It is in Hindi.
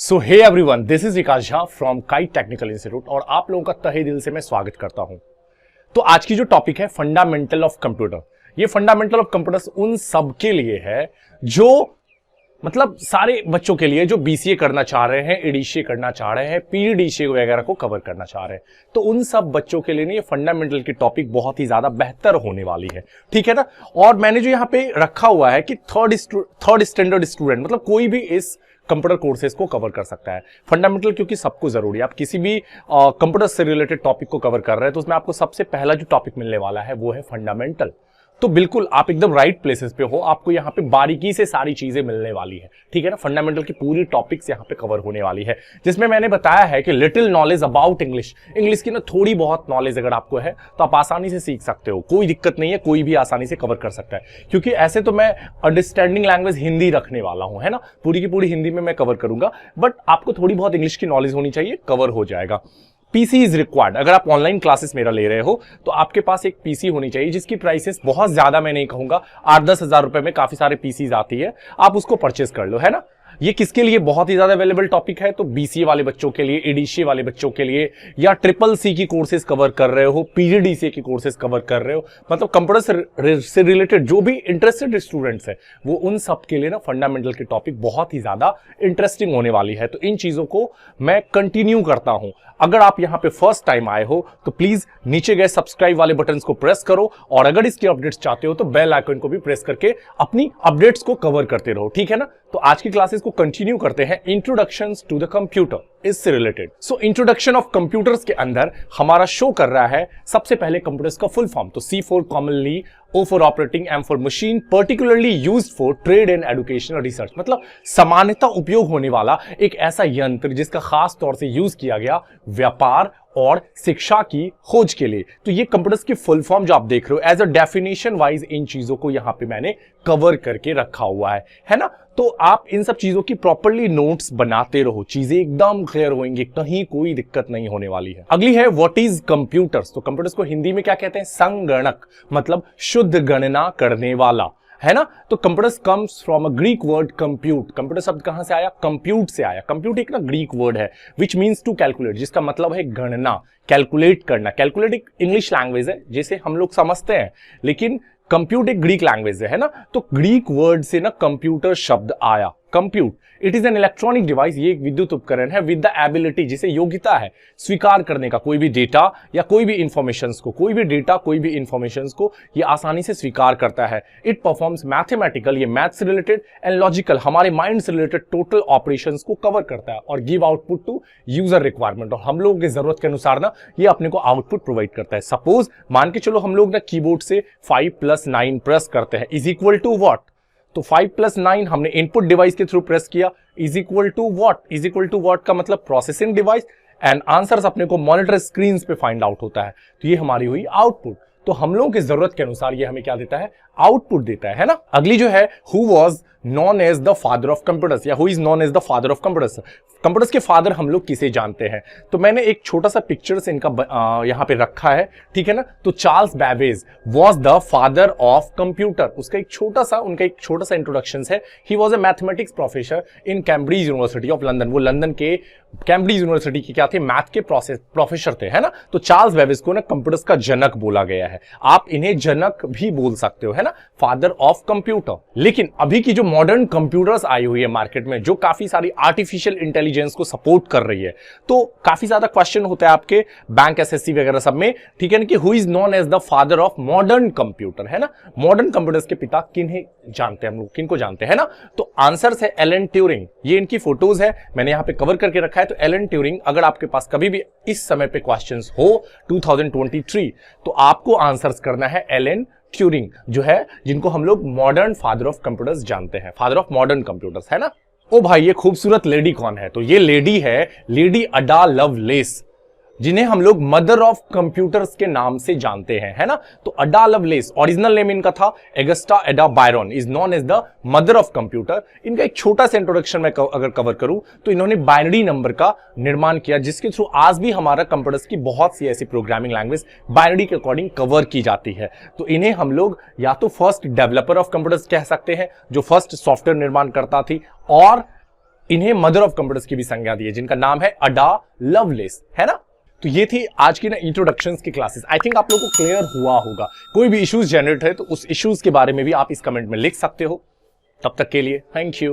So hey everyone, this is Vikas Jha from Kite Technical Institute और आप लोगों का तहे दिल से मैं स्वागत करता हूं। तो आज की जो टॉपिक है फंडामेंटल ऑफ कंप्यूटर। ये फंडामेंटल ऑफ कंप्यूटर्स उन सब के लिए है जो मतलब सारे बच्चों के लिए जो बीसीए करना चाह रहे हैं, एडीसीए करना चाह रहे हैं, पीडीसीए वगैरह को कवर करना चाह रहे हैं। तो उन सब बच्चों के लिए ये फंडामेंटल की टॉपिक बहुत ही ज्यादा बेहतर होने वाली है, ठीक है ना। और मैंने जो यहाँ पे रखा हुआ है कि थर्ड स्टैंडर्ड स्टूडेंट मतलब कोई भी इस कंप्यूटर कोर्सेज को कवर कर सकता है। फंडामेंटल क्योंकि सबको जरूरी है। आप किसी भी कंप्यूटर से रिलेटेड टॉपिक को कवर कर रहे हैं तो उसमें आपको सबसे पहला जो टॉपिक मिलने वाला है वो है फंडामेंटल। तो बिल्कुल आप एकदम राइट प्लेसेस पे हो, आपको यहाँ पे बारीकी से सारी चीजें मिलने वाली है, ठीक है ना। फंडामेंटल की पूरी टॉपिक्स यहाँ पे कवर होने वाली है, जिसमें मैंने बताया है कि लिटिल नॉलेज अबाउट इंग्लिश की ना थोड़ी बहुत नॉलेज अगर आपको है तो आप आसानी से सीख सकते हो, कोई दिक्कत नहीं है, कोई भी आसानी से कवर कर सकता है। क्योंकि ऐसे तो मैं अंडरस्टैंडिंग लैंग्वेज हिंदी रखने वाला हूं, है ना, पूरी की पूरी हिंदी में मैं कवर करूंगा, बट आपको थोड़ी बहुत इंग्लिश की नॉलेज होनी चाहिए, कवर हो जाएगा। PC is required. अगर आप ऑनलाइन क्लासेस मेरा ले रहे हो तो आपके पास एक पीसी होनी चाहिए जिसकी प्राइसेस बहुत ज्यादा मैं नहीं कहूंगा, 8-10 हजार रुपए में काफी सारे पीसीज आती है, आप उसको परचेस कर लो, है ना। ये किसके लिए बहुत ही ज्यादा अवेलेबल टॉपिक है? तो बीसीए वाले बच्चों के लिए, एडीसीए वाले बच्चों के लिए, या ट्रिपल सी की कोर्सेज कवर कर रहे हो, पीजीडीसीए की कोर्सेज कवर कर रहे हो, मतलब कंप्यूटर से रिलेटेड जो भी इंटरेस्टेड स्टूडेंट्स है वो उन सब के लिए ना फंडामेंटल की टॉपिक बहुत ही ज्यादा इंटरेस्टिंग होने वाली है। तो इन चीजों को मैं कंटिन्यू करता हूं। अगर आप यहां पे फर्स्ट टाइम आए हो तो प्लीज नीचे गए सब्सक्राइब वाले बटन को प्रेस करो, और अगर इसकी अपडेट्स चाहते हो तो बेल आइकन को भी प्रेस करके अपनी अपडेट्स को कवर करते रहो, ठीक है ना। तो आज की क्लासेस को कंटिन्यू करते हैं। इंट्रोडक्शंस टू द कंप्यूटर इससे related. So introduction of computers के अंदर हमारा शो कर रहा है सबसे पहले कंप्यूटर्स का फुल फॉर्म। तो C4 commonly, O for operating, M for machine, particularly used for trade and education और रिसर्च, मतलब सामान्यतः उपयोग होने वाला एक ऐसा यंत्र जिसका खास तौर से यूज किया गया व्यापार और शिक्षा की खोज के लिए। तो ये कंप्यूटर्स की फुल फॉर्म जो आप देख रहे हो, एज अ डेफिनेशन वाइज इन चीजों को यहां पे मैंने कवर करके रखा हुआ है ना। तो आप इन सब चीजों की प्रॉपर्ली नोट्स बनाते रहो, चीजें एकदम क्लियर होंगी, कहीं कोई दिक्कत नहीं होने वाली है। अगली है व्हाट इज कंप्यूटर्स। तो कंप्यूटर्स को हिंदी में क्या कहते हैं? संगणक, मतलब शुद्ध गणना करने वाला, है ना। तो computers comes from a Greek word compute. Computer शब्द कहां से आया? कंप्यूट से आया। कंप्यूट एक ना ग्रीक वर्ड है विच मीन्स टू कैलकुलेट, जिसका मतलब है गणना, कैलकुलेट करना। कैलकुलेट एक इंग्लिश लैंग्वेज है जिसे हम लोग समझते हैं, लेकिन कंप्यूट एक ग्रीक लैंग्वेज है ना। तो ग्रीक वर्ड से ना कंप्यूटर शब्द आया। Compute it is an electronic device, ये एक विद्युत उपकरण है विद द एबिलिटी, जिसे योग्यता है स्वीकार करने का कोई भी डेटा या कोई भी इंफॉर्मेशंस को, कोई भी डेटा कोई भी इंफॉर्मेशंस को ये आसानी से स्वीकार करता है। इट परफॉर्म्स मैथमेटिकल, ये मैथ्स से रिलेटेड, एंड लॉजिकल, हमारे माइंड से रिलेटेड टोटल ऑपरेशंस को कवर करता है, और give output to user requirement, और हम लोगों की जरूरत के अनुसार ना ये अपने को आउटपुट प्रोवाइड करता है। सपोज मान के चलो हम लोग ना कीबोर्ड से 5+9 प्रेस करते हैं, इज इक्वल टू व्हाट? तो 5+9 हमने इनपुट डिवाइस के थ्रू प्रेस किया, is equal to what? Is equal to what का मतलब प्रोसेसिंग डिवाइस, एंड आंसर्स अपने को मॉनिटर स्क्रीन पे फाइंड आउट होता है। तो ये हमारी हुई आउटपुट। तो हम लोगों की जरूरत के अनुसार ये हमें क्या देता है? आउटपुट देता है ना। अगली जो है, who was known as the father of computers, या who is known as the father of computers. Computers के फादर हम लोग किसे जानते हैं? तो मैंने एक छोटा सा पिक्चर से इनका यहां पे रखा है, ठीक है ना। तो Charles Babbage was the father of computer, उसका एक छोटा सा इंट्रोडक्शन है। He was a mathematics professor in Cambridge university of London. वो लंदन के कैम्ब्रिज यूनिवर्सिटी के क्या थे? मैथ के प्रोफेसर थे, है ना। तो चार्ल्स बैबेज को ना कंप्यूटर्स का जनक बोला गया है, आप इन्हें जनक भी बोल सकते हो, है ना, फादर ऑफ कंप्यूटर। लेकिन अभी की जो मॉडर्न कंप्यूटर्स आई हुई है मार्केट में, जो काफी सारी आर्टिफिशियल इंटेलिजेंस को सपोर्ट कर रही है, तो काफी ज्यादा क्वेश्चन होता है आपके बैंक एसएससी वगैरह सब में, ठीक है ना, कि who is known as the father of modern computer, है ना। मॉडर्न कंप्यूटर्स के पिता किन्हें जानते हैं हम लोग, किनको जानते हैं ना। तो आंसर्स है एलन ट्यूरिंग। ये इनकी फोटोज है, मैंने यहां पे कवर करके रखा है। तो एलन ट्यूरिंग, अगर आपके पास कभी भी इस समय पे क्वेश्चंस हो 2023, तो आपको आंसर्स करना है एलन ट्यूरिंग, जो है जिनको हम लोग मॉडर्न फादर ऑफ कंप्यूटर्स जानते हैं, फादर ऑफ मॉडर्न कंप्यूटर्स, है ना। ओ भाई, ये खूबसूरत लेडी कौन है? तो ये लेडी है लेडी अडा लवलेस, जिन्हें हम लोग मदर ऑफ कंप्यूटर्स के नाम से जानते हैं, है ना। तो अडा लवलेस, ओरिजिनल नेम इनका था Augusta Ada Byron, is known as the mother of computer. इनका एक छोटा सा इंट्रोडक्शन मैं अगर कवर करूं तो इन्होंने बाइनरी नंबर का निर्माण किया, जिसके थ्रू आज भी हमारा कंप्यूटर्स की बहुत सी ऐसी प्रोग्रामिंग लैंग्वेज बाइनरी के अकॉर्डिंग कवर की जाती है। तो इन्हें हम लोग या तो फर्स्ट डेवलपर ऑफ कंप्यूटर्स कह सकते हैं, जो फर्स्ट सॉफ्टवेयर निर्माण करता थी, और इन्हें मदर ऑफ कंप्यूटर्स की भी संज्ञा दी है, जिनका नाम है अडा लवलेस, है ना। तो ये थी आज की ना इंट्रोडक्शंस की क्लासेस। आई थिंक आप लोगों को क्लियर हुआ होगा। कोई भी इश्यूज जनरेट है तो उस इश्यूज के बारे में भी आप इस कमेंट में लिख सकते हो। तब तक के लिए थैंक यू।